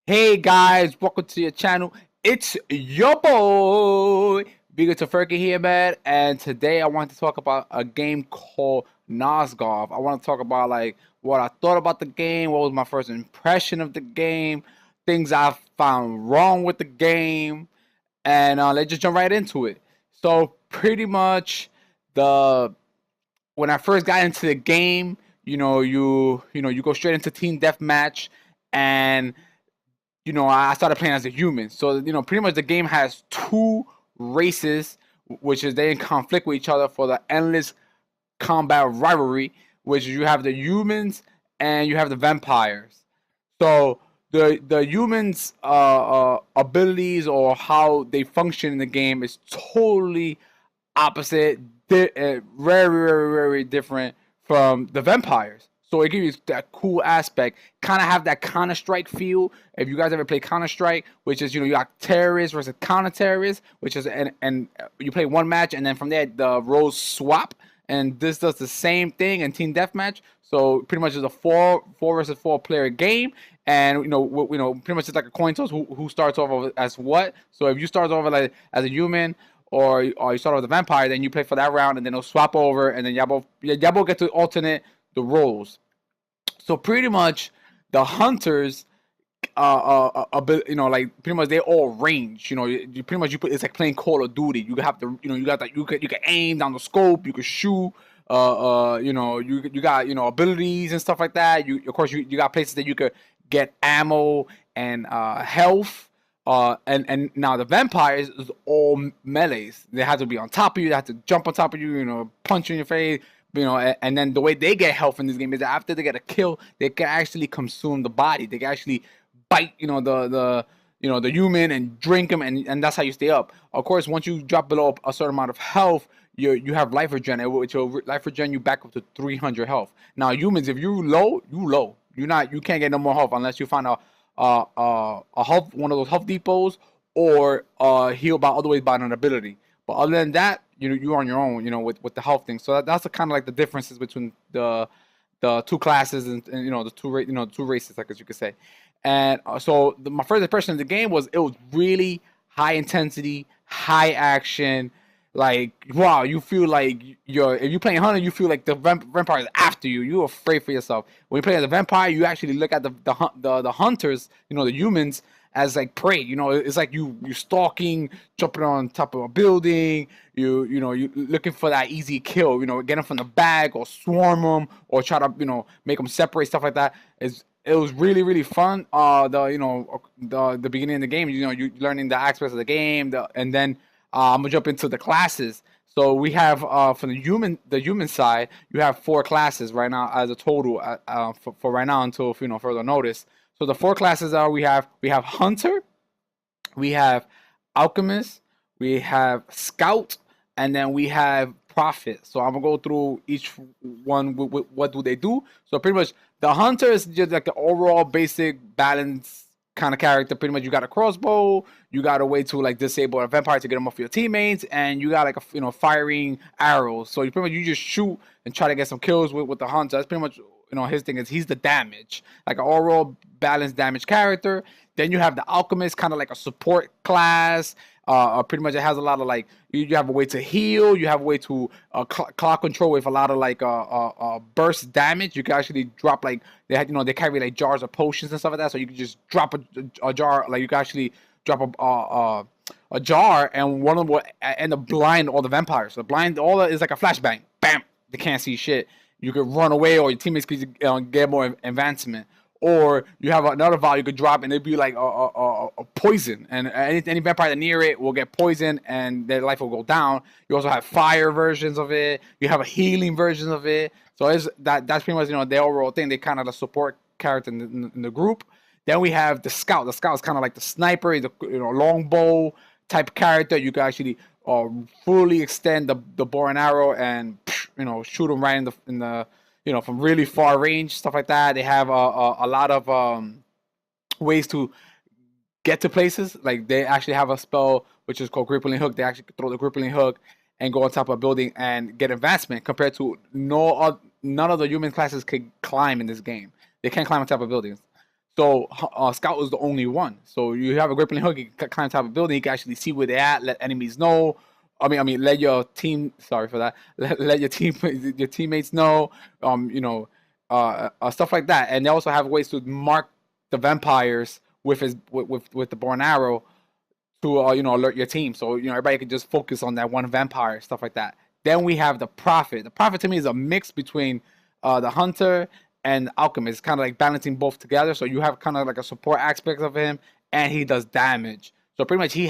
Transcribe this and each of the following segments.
Hey guys, welcome to your channel. It's your boy, Bigger Tofurky here, man. And today I want to talk about a game called Nosgoth. I want to talk about like what I thought about the game, what was my first impression of the game, things I found wrong with the game, and let's just jump right into it. So pretty much the when I first got into the game, you go straight into team deathmatch and I started playing as a human. So, pretty much the game has two races, which is they in conflict with each other for the endless combat rivalry, which you have the humans and you have the vampires. So the humans' abilities or how they function in the game is totally opposite, very different from the vampires. So it gives you that cool aspect. Kind of have that Counter Strike feel. If you guys ever play Counter Strike, which is you got terrorists versus counter terrorists, which is and you play one match and then from there the roles swap. And this does the same thing in team deathmatch. So pretty much it's a four versus four player game, and pretty much it's like a coin toss who starts off as what. So if you start over like as a human, or you start with a vampire, then you play for that round, and then they'll swap over, and then y'all both get to alternate the roles. So pretty much the hunters, a bit, like pretty much they all range. You pretty much you put it's like playing Call of Duty. You have to, you got that you can aim down the scope, you can shoot. You got abilities and stuff like that. You of course you got places that you could get ammo and health. And now the vampires is all melees. They have to be on top of you. They have to jump on top of you. Punch you in your face. And then the way they get health in this game is that after they get a kill, they can actually consume the body. They can actually bite, the human and drink them, and that's how you stay up. Of course, once you drop below a certain amount of health, you have life regen, which will life regen you back up to 300 health. Now humans, if you low, you low. You can't get no more health unless you find a health one of those health depots or heal by other ways by an ability. But other than that, you're on your own, with the health thing. So that's the kind of like the differences between the two classes and the two races, like as you could say. And my first impression of the game was it was really high intensity, high action. Like wow, you feel like if you're playing hunter, you feel like the vampire is after you. You're afraid for yourself. When you play as a vampire, you actually look at the hunters, the humans, as like prey. It's like you stalking, jumping on top of a building. You looking for that easy kill. Get them from the back or swarm them or try to make them separate, stuff like that. It was really fun. The beginning of the game, you learning the aspects of the game, and then I'm gonna jump into the classes. So we have from the human side, you have four classes right now as a total for right now until further notice. So the four classes are we have hunter, we have alchemist, we have scout, and then we have prophet. So I'm gonna go through each one with what do they do. So pretty much the hunter is just like the overall basic balance kind of character. Pretty much you got a crossbow, you got a way to like disable a vampire to get them off your teammates, and you got like a firing arrows. So you pretty much you just shoot and try to get some kills with the hunter. That's pretty much his thing is he's the damage, like an overall balanced damage character. Then you have the alchemist, kind of like a support class. Pretty much it has a lot of like you have a way to heal, you have a way to clock control with a lot of like burst damage. You can actually drop like they carry like jars of potions and stuff like that, so you can just drop a jar, like you can actually drop a jar, and one of them will end up blind all the vampires. So blind all is like a flashbang, bam, they can't see shit. You could run away, or your teammates could get more advancement. Or you have another vial you could drop, and it'd be like a poison, and any vampire near it will get poisoned, and their life will go down. You also have fire versions of it. You have a healing version of it. So that's pretty much the overall thing. They kind of the support character in the group. Then we have the scout. The scout is kind of like the sniper, the longbow type character. You can actually fully extend the bow and arrow and shoot them right in the from really far range, stuff like that. They have a lot of ways to get to places. Like they actually have a spell which is called Crippling Hook. They actually throw the Crippling Hook and go on top of a building and get advancement compared to none of the human classes can climb in this game. They can't climb on top of buildings. So Scout is the only one. So you have a grappling hook. You can climb top of a building. You can actually see where they're at. Let enemies know. Let your team. Sorry for that. Let your teammates know. Stuff like that. And they also have ways to mark the vampires with with the bow and arrow to alert your team. So everybody can just focus on that one vampire. Stuff like that. Then we have the prophet. The prophet to me is a mix between the hunter and alchemist. It's kind of like balancing both together. So you have kind of like a support aspect of him, and he does damage. So pretty much he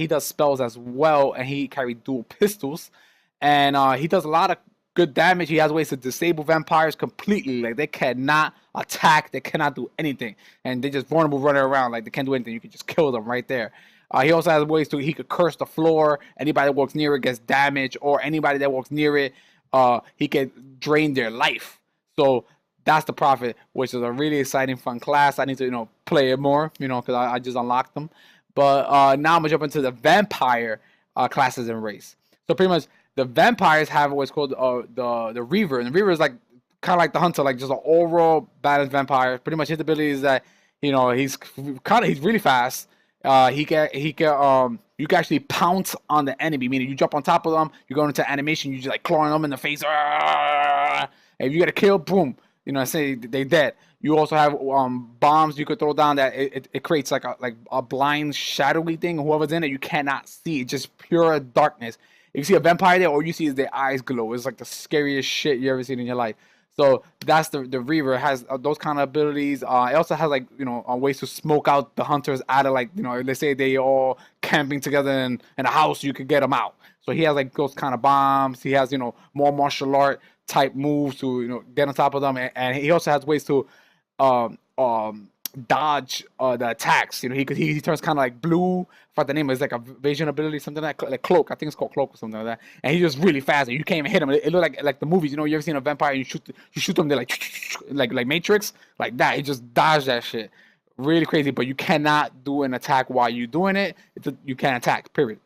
does spells as well, and he carries dual pistols, and he does a lot of good damage. He has ways to disable vampires completely. Like they cannot attack, they cannot do anything, and they just vulnerable running around. Like they can't do anything. You can just kill them right there. He also has ways he could curse the floor. Anybody that walks near it gets damaged, or anybody that walks near it, he can drain their life. So that's the prophet, which is a really exciting, fun class. I need to play it more, because I just unlocked them. But now I'm gonna jump into the vampire classes and race. So pretty much the vampires have what's called the Reaver, and the Reaver is like kind of like the Hunter, like just an overall balanced vampire. Pretty much his ability is that he's really fast. You can actually pounce on the enemy, meaning you jump on top of them, you go into animation, you just like clawing them in the face. And if you get a kill, boom, say they dead. You also have bombs you could throw down that it creates like a blind shadowy thing. Whoever's in it, you cannot see. It's just pure darkness. If you see a vampire there, all you see is their eyes glow. It's like the scariest shit you ever seen in your life. So that's the Reaver. It has those kind of abilities. It also has ways to smoke out the hunters out of let's say they all camping together in a house, you could get them out. So he has like those kind of bombs. He has more martial art type moves to get on top of them, and he also has ways to dodge the attacks. He turns kind of like blue. I forgot the name is like a vision ability, something like cloak. I think it's called cloak or something like that. And he's just really fast. And you can't even hit him. It looked like the movies. You ever seen a vampire? And you shoot them. They're like Matrix, like that. He just dodged that shit. Really crazy. But you cannot do an attack while you're doing it. You can't attack. Period.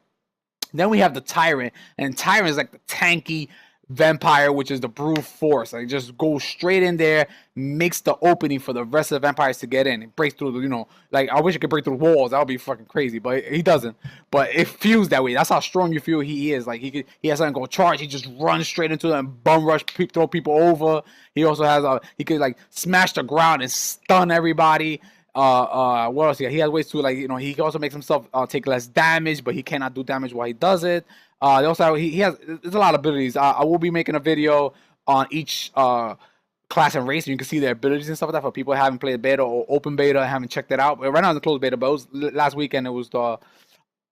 Then we have the Tyrant, and Tyrant is like the tanky vampire, which is the brute force. Like just goes straight in there, makes the opening for the rest of the vampires to get in. It breaks through the, like I wish it could break through walls. That would be fucking crazy, but he doesn't. But it feels that way. That's how strong you feel he is. Like he has something go charge. He just runs straight into them, bum rush, throw people over. He also has he could like smash the ground and stun everybody. What else? He has ways to he also makes himself take less damage, but he cannot do damage while he does it. They also he has there's a lot of abilities. I will be making a video on each class and race, and you can see their abilities and stuff like that for people who haven't played beta or open beta and haven't checked it out. But right now it's the closed beta, but it was last weekend. It was the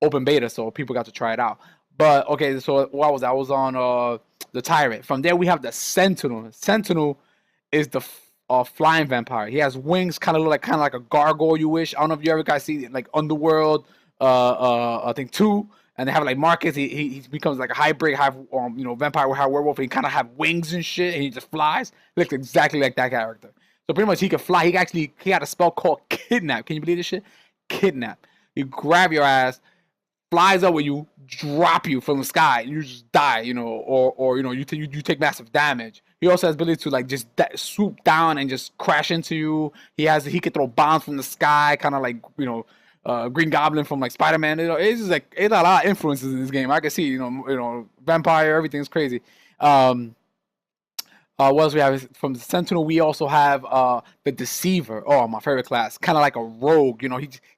open beta, so people got to try it out. But okay, so what was that? I was on the Tyrant. From there we have the Sentinel. Sentinel is the flying vampire. He has wings, kind of like a gargoyle. You wish. I don't know if you ever guys see like Underworld. I think 2. And they have like Marcus. He becomes like a hybrid, vampire, half werewolf. And he kind of have wings and shit, and he just flies. He looks exactly like that character. So pretty much he can fly. He had a spell called Kidnap. Can you believe this shit? Kidnap. You grab your ass, flies up with you, drop you from the sky, and you just die. You take massive damage. He also has ability to like just swoop down and just crash into you. He can throw bombs from the sky, kind of like Green Goblin from like Spider-Man. It's just like it's a lot of influences in this game. I can see vampire, everything's crazy. What else we have from the Sentinel? We also have the Deceiver. Oh, my favorite class, kind of like a rogue.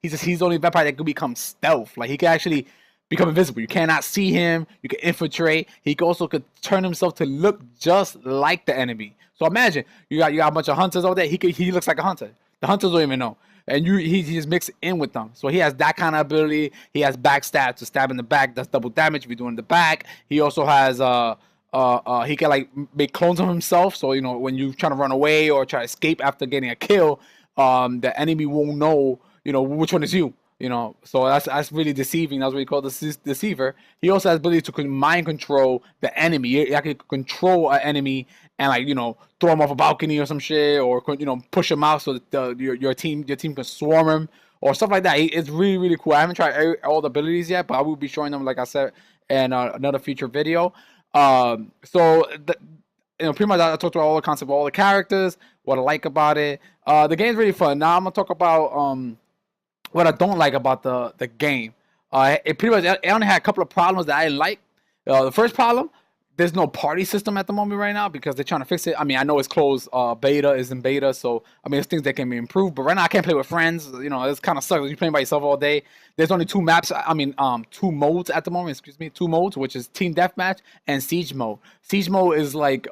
He's the only vampire that could become stealth. Like he can actually become invisible. You cannot see him. You can infiltrate. He also could turn himself to look just like the enemy. So imagine you got a bunch of hunters over there. He looks like a hunter. The hunters don't even know. And he just mixed in with them. So he has that kind of ability. He has backstab to stab in the back. That's double damage if you do in the back. He also has he can like make clones of himself. So when you trying to run away or try to escape after getting a kill, the enemy won't know which one is you. So that's really deceiving. That's what we call the Deceiver. He also has ability to mind control the enemy. You can control an enemy and throw him off a balcony or some shit, or push him out so that your team can swarm him or stuff like that. It's really, really cool. I haven't tried all the abilities yet, but I will be showing them, like I said, in another future video. Pretty much I talked about all the concepts of all the characters. what I like about it. The game's really fun. Now I'm gonna talk about what I don't like about the game. It pretty much it only had a couple of problems that I didn't like. The first problem, there's no party system at the moment right now because they're trying to fix it. I mean, I know it's closed. Beta is in beta, so I mean, there's things that can be improved. But right now, I can't play with friends. You know, it's kind of sucks. You're playing by yourself all day. There's only two maps. I mean, two modes at the moment. Excuse me, two modes, which is team deathmatch and siege mode. Siege mode is like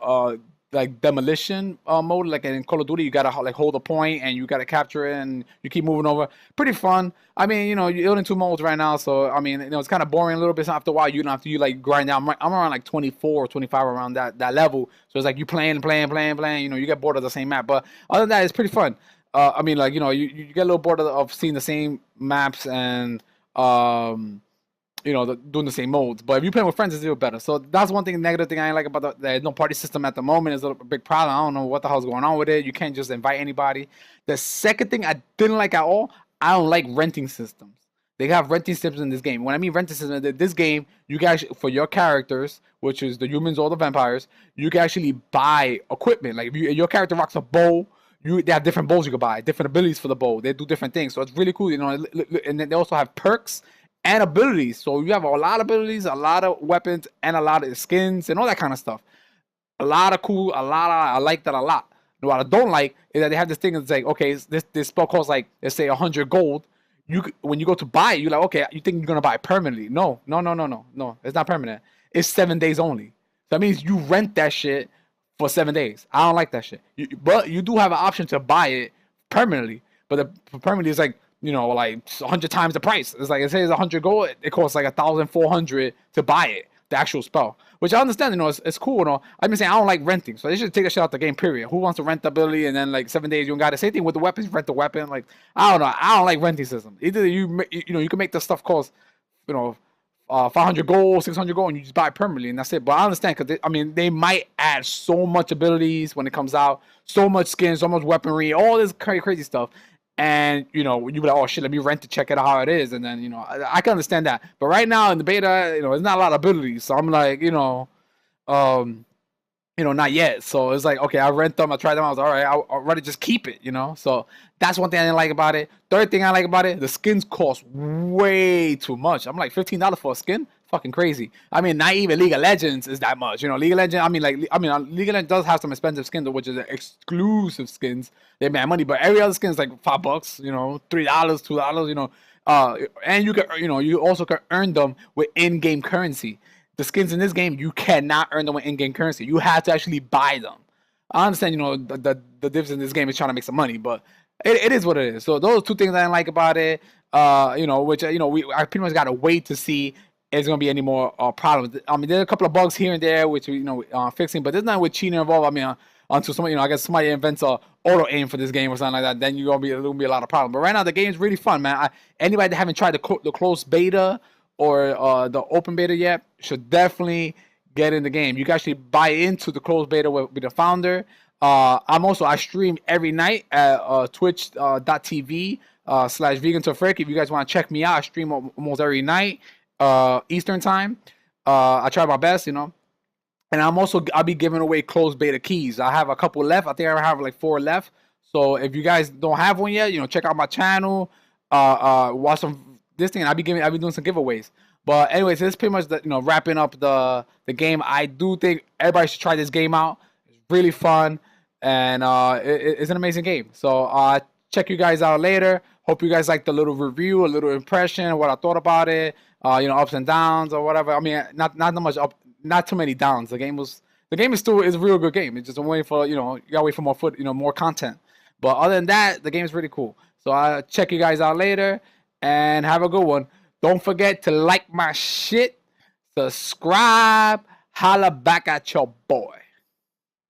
demolition mode, like in Call of Duty. You gotta like hold a point and you gotta capture it and you keep moving over. Pretty fun. I mean, you know, you're in two modes right now, so I mean, you know, it's kind of boring a little bit. So after a while, you don't have to like grind down. I'm around like 24 or 25 around that level. So it's like you playing. You know, you get bored of the same map. But other than that, it's pretty fun. I mean, like, you know, you get a little bored of seeing the same maps and you know, doing the same modes. But if you're playing with friends, it's even better. So that's one thing, negative thing I ain't like about the no party system at the moment. Is a big problem. I don't know what the hell's going on with it. You can't just invite anybody. The second thing I didn't like at all, I don't like renting systems. They have renting systems in this game. When I mean renting systems, in this game, you guys, for your characters, which is the humans or the vampires, you can actually buy equipment. Like if your character rocks a bow, they have different bows you can buy, different abilities for the bow. They do different things, so it's really cool. You know, and then they also have perks and abilities. So you have a lot of abilities, a lot of weapons, and a lot of skins and all that kind of stuff. A lot of cool, I like that a lot. What I don't like is that they have this thing that's like, okay, this spell costs like, let's say 100 gold. When you go to buy it, you're like, okay, you think you're gonna buy it permanently? No, it's not permanent. It's 7 days only. So that means you rent that shit for 7 days. I don't like that shit. But you do have an option to buy it permanently. But the permanently is like, you know, like 100 times the price. It's like, it says 100 gold, it costs like 1,400 to buy it, the actual spell. Which I understand, you know, it's cool and all. I've been saying I don't like renting, so they should take that shit out the game, period. Who wants to rent the ability and then like 7 days you don't got it? Same thing with the weapons, rent the weapon. Like, I don't know, I don't like renting systems. Either you know, you can make the stuff cost, you know, 500 gold, 600 gold, and you just buy it permanently, and that's it. But I understand, because I mean, they might add so much abilities when it comes out, so much skins, so much weaponry, all this crazy stuff. And you know, you be like, oh shit, let me rent to check it out how it is, and then, you know, I can understand that. But right now in the beta, you know, there's not a lot of abilities, so I'm like, um, not yet. So it's like, okay, I rent them, I try them, I was all right, I'll rather just keep it, you know. So that's one thing I didn't like about it. Third thing I like about it, the skins cost way too much. I'm like, $15 for a skin, fucking crazy. I mean, not even League of Legends is that much, you know. League of Legends, League of Legends does have some expensive skins, which is exclusive skins. They make money, but every other skin is like $5, you know, $3, $2, you know. And you can, you know, you also can earn them with in-game currency. The skins in this game, you cannot earn them with in-game currency. You have to actually buy them. I understand, you know, the difference in this game is trying to make some money, but it is what it is. So those are two things I didn't like about it. You know, which, you know, I pretty much gotta wait to see if there's gonna be any more problems. I mean, there's a couple of bugs here and there which, you know, fixing, but there's nothing with cheating involved. I mean, until somebody, you know, I guess somebody invents a auto aim for this game or something like that, then there's gonna be a lot of problems. But right now the game's really fun, man. Anybody that haven't tried the closed beta or the open beta yet should definitely get in the game. You can actually buy into the closed beta with the founder. I stream every night at twitch.tv /vegan to frick. If you guys want to check me out, I stream almost every night Eastern time. I try my best, you know. And I'll be giving away closed beta keys. I have a couple left. I think I have like 4 left. So if you guys don't have one yet, you know, check out my channel. Watch this thing. I'll be doing some giveaways. But anyways, this is pretty much wrapping up the game. I do think everybody should try this game out. It's really fun, and it's an amazing game. So check you guys out later. Hope you guys liked the little review, a little impression, what I thought about it. Ups and downs or whatever. I mean, not much up, not too many downs. The game is still a real good game. It's just waiting for you gotta wait for more content. But other than that, the game is really cool. So I'll check you guys out later. And have a good one. Don't forget to like my shit, subscribe, holla back at your boy.